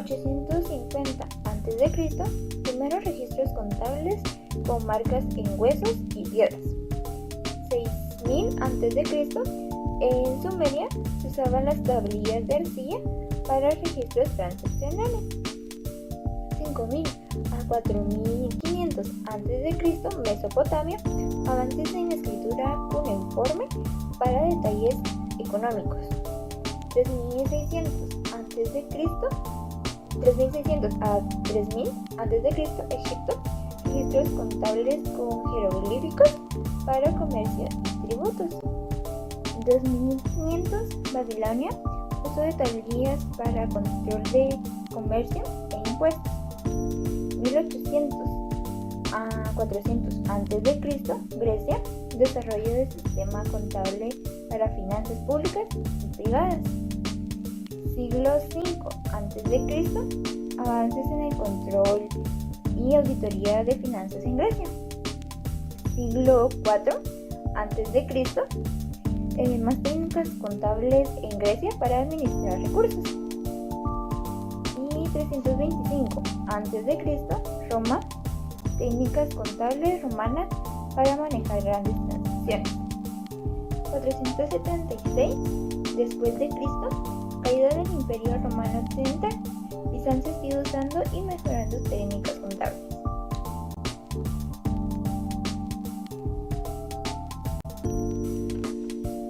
1850 a.C., primeros registros contables con marcas en huesos y piedras. 6000 a.C., en Sumeria se usaban las tablillas de arcilla para registros transaccionales. 5000 a 4500 a.C., Mesopotamia, avances en escritura cuneiforme para detalles económicos. 3600 a 3000 a.C., Egipto, registros contables con jeroglíficos para comercio y tributos. 2500 Babilonia, uso de tablillas para control de comercio e impuestos. 1800 a 400 a.C., Grecia, desarrollo del sistema contable para finanzas públicas y privadas. Siglo V a.C., avances en el control y auditoría de finanzas en Grecia. Siglo IV a.C., más técnicas contables en Grecia para administrar recursos. Y 325 a.C., Roma, técnicas contables romanas para manejar grandes transacciones. 476 después de Cristo, caída del Imperio Romano Occidental. Bizancio sigue usando y mejorando técnicas contables.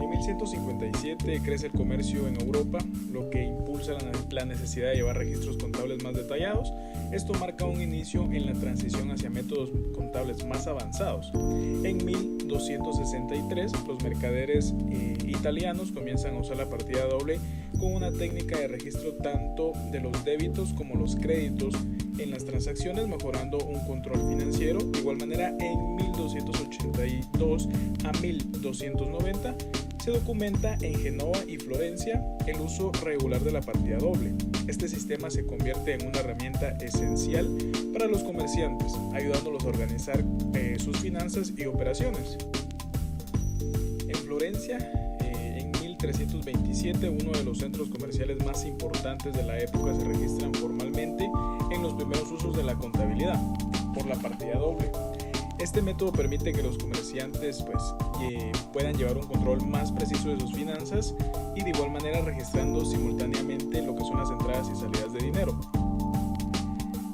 En 1157 crece el comercio en Europa, lo que impulsa la necesidad de llevar registros contables más detallados. Esto marca un inicio en la transición hacia métodos contables más avanzados. En 1263, los mercaderes italianos comienzan a usar la partida doble con una técnica de registro tanto de los débitos como los créditos en las transacciones, mejorando un control financiero. De igual manera, en 1282 a 1290 se documenta en Génova y Florencia el uso regular de la partida doble. Este sistema se convierte en una herramienta esencial para los comerciantes, ayudándolos a organizar sus finanzas y operaciones. En Florencia, en 1327, uno de los centros comerciales más importantes de la época, se registran formalmente en los primeros usos de la contabilidad por la partida doble. Este método permite que los comerciantes puedan llevar un control más preciso de sus finanzas y de igual manera registrando simultáneamente lo que son las entradas y salidas de dinero.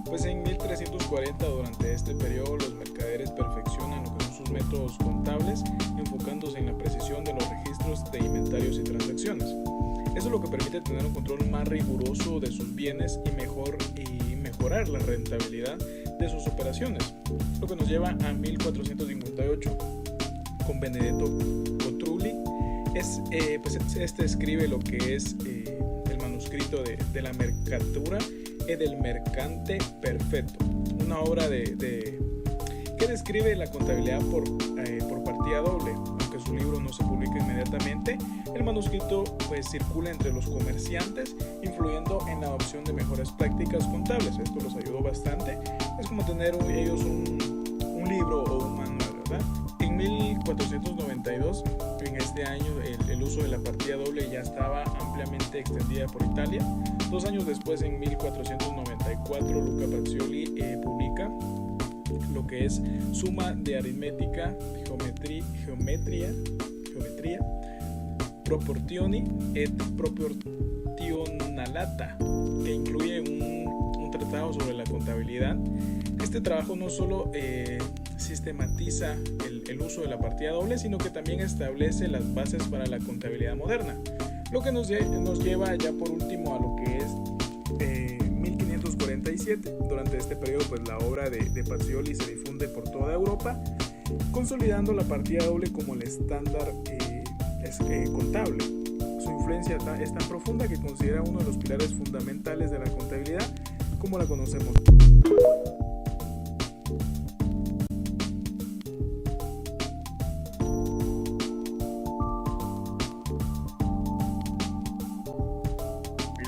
Pues en 1340, durante este periodo, los mercaderes perfeccionan lo que son sus métodos contables, enfocándose en la precisión de los registros de inventarios y transacciones. Eso es lo que permite tener un control más riguroso de sus bienes y mejorar la rentabilidad de sus operaciones, lo que nos lleva a 1458 con Benedetto Cotrulli. Este escribe lo que es el manuscrito de la Mercatura e del Mercante Perfetto, una obra que describe la contabilidad por partida doble. Aunque su libro no se publica inmediatamente, el manuscrito circula entre los comerciantes, influyendo en la adopción de mejores prácticas contables. Esto los ayudó bastante. Es como tener ellos un libro o un manual, ¿verdad? En 1492, en este año, el uso de la partida doble ya estaba ampliamente extendida por Italia. 2 años después, en 1494, Luca Pacioli publica lo que es Summa de Aritmetica, Geometria, Proportioni et Proportionalata, que incluye un tratado sobre la contabilidad. Este trabajo no solo sistematiza el uso de la partida doble, sino que también establece las bases para la contabilidad moderna, lo que nos lleva ya por último a lo que es 1547. Durante este periodo, la obra de Pacioli se difunde por toda Europa, consolidando la partida doble como el estándar contable. Su influencia es tan profunda que considera uno de los pilares fundamentales de la contabilidad como la conocemos.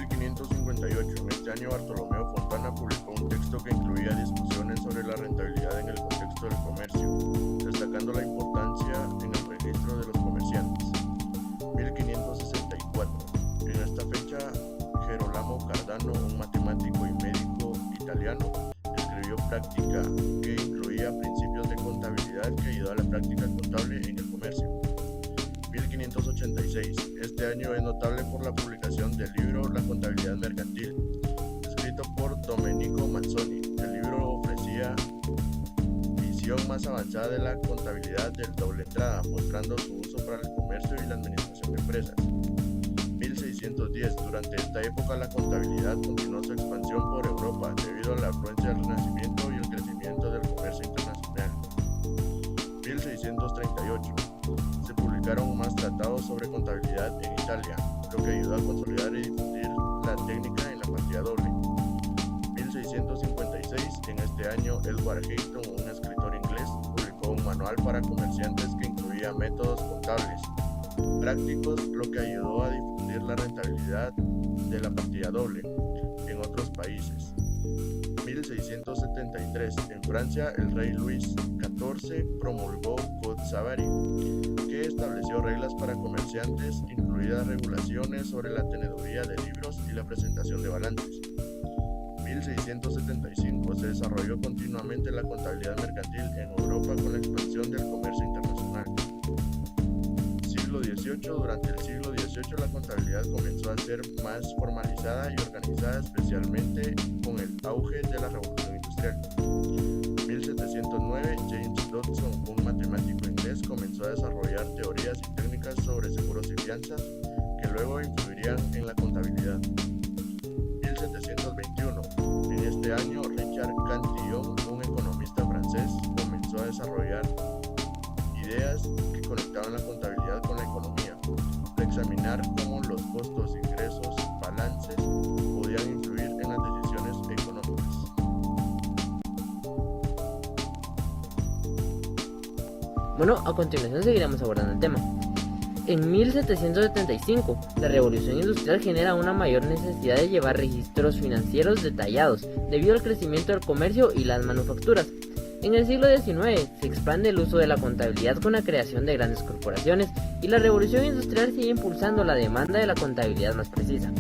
1558. En este año, Bartolomeo Fontana publicó un texto que incluía discusiones sobre la rentabilidad en el contexto del comercio, destacando la importancia en el registro de los comerciantes. 1564. En esta fecha, Gerolamo Cardano, un matemático matemático y médico italiano, escribió Práctica, que incluía principios de contabilidad que ayudó a la práctica contable en el comercio. 1586. Este año es notable por la publicación del libro La contabilidad mercantil, escrito por Domenico Manzoni. El libro ofrecía visión más avanzada de la contabilidad del doble entrada, mostrando su uso para el comercio y la administración de empresas. 1610. Durante esta época la contabilidad continuó su expansión por Europa debido a la afluencia del Renacimiento y el crecimiento del comercio internacional. 1638. Se publicaron más tratados sobre contabilidad en Italia, lo que ayudó a consolidar y difundir la técnica en la partida doble. 1656. En este año, Edward Hayton, un escritor inglés, publicó un manual para comerciantes que incluía métodos contables prácticos, lo que ayudó a difundir la rentabilidad de la partida doble en otros países. 1673. En Francia, el rey Luis XIV promulgó Code Savary, que estableció reglas para comerciantes, incluidas regulaciones sobre la teneduría de libros y la presentación de balances. 1675. Se desarrolló continuamente la contabilidad mercantil en Europa con la expansión del comercio internacional. Siglo XVIII. Durante el siglo XVIII la contabilidad comenzó a ser más formalizada y organizada, especialmente con el auge de la Revolución Industrial. 1709. James Dodson, un matemático inglés, comenzó a desarrollar teorías y técnicas sobre seguros y fianzas que luego influirían en la contabilidad. 1721. En este año, Richard Cantillon, un economista francés, comenzó a desarrollar ideas que conectaban la contabilidad con la economía, de examinar cómo los costos, ingresos, balances podían influir en las decisiones económicas. Bueno, a continuación seguiremos abordando el tema. En 1775, la Revolución Industrial genera una mayor necesidad de llevar registros financieros detallados debido al crecimiento del comercio y las manufacturas. En el siglo XIX se expande el uso de la contabilidad con la creación de grandes corporaciones y la Revolución Industrial sigue impulsando la demanda de la contabilidad más precisa.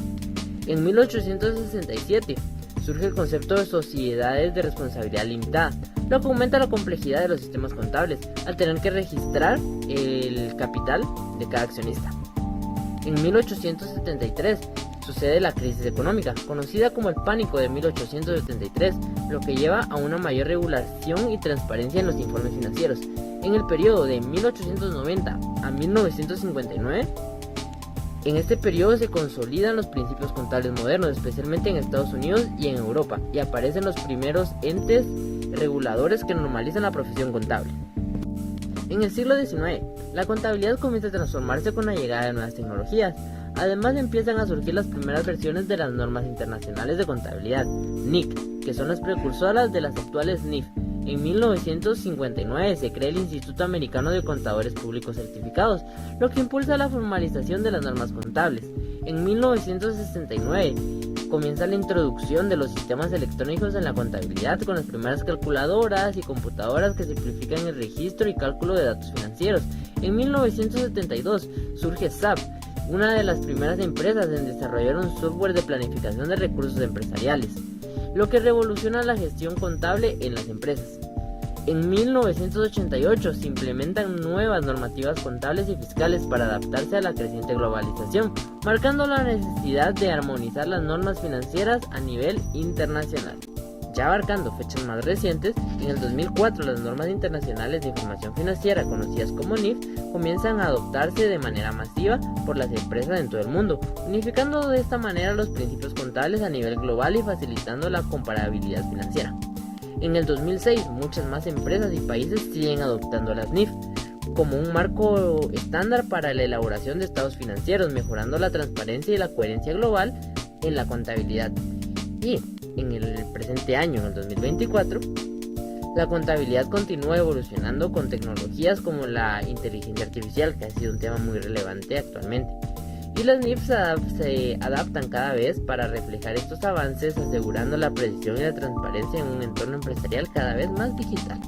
En 1867 surge el concepto de sociedades de responsabilidad limitada, lo que aumenta la complejidad de los sistemas contables al tener que registrar el capital de cada accionista. En 1873 sucede la crisis económica, conocida como el pánico de 1873, lo que lleva a una mayor regulación y transparencia en los informes financieros. En el periodo de 1890 a 1959, en este periodo se consolidan los principios contables modernos, especialmente en Estados Unidos y en Europa, y aparecen los primeros entes reguladores que normalizan la profesión contable. En el siglo XIX, la contabilidad comienza a transformarse con la llegada de nuevas tecnologías. Además empiezan a surgir las primeras versiones de las normas internacionales de contabilidad, NIC, que son las precursoras de las actuales NIF. En 1959 se crea el Instituto Americano de Contadores Públicos Certificados, lo que impulsa la formalización de las normas contables. En 1969 comienza la introducción de los sistemas electrónicos en la contabilidad con las primeras calculadoras y computadoras que simplifican el registro y cálculo de datos financieros. En 1972 surge SAP, una de las primeras empresas en desarrollar un software de planificación de recursos empresariales, lo que revoluciona la gestión contable en las empresas. En 1988 se implementan nuevas normativas contables y fiscales para adaptarse a la creciente globalización, marcando la necesidad de armonizar las normas financieras a nivel internacional. Ya abarcando fechas más recientes, en el 2004 las normas internacionales de información financiera, conocidas como NIF, comienzan a adoptarse de manera masiva por las empresas en todo el mundo, unificando de esta manera los principios contables a nivel global y facilitando la comparabilidad financiera. En el 2006, muchas más empresas y países siguen adoptando las NIF como un marco estándar para la elaboración de estados financieros, mejorando la transparencia y la coherencia global en la contabilidad. Y en el presente año, en el 2024, la contabilidad continúa evolucionando con tecnologías como la inteligencia artificial, que ha sido un tema muy relevante actualmente. Y las NIF se adaptan cada vez para reflejar estos avances, asegurando la precisión y la transparencia en un entorno empresarial cada vez más digital.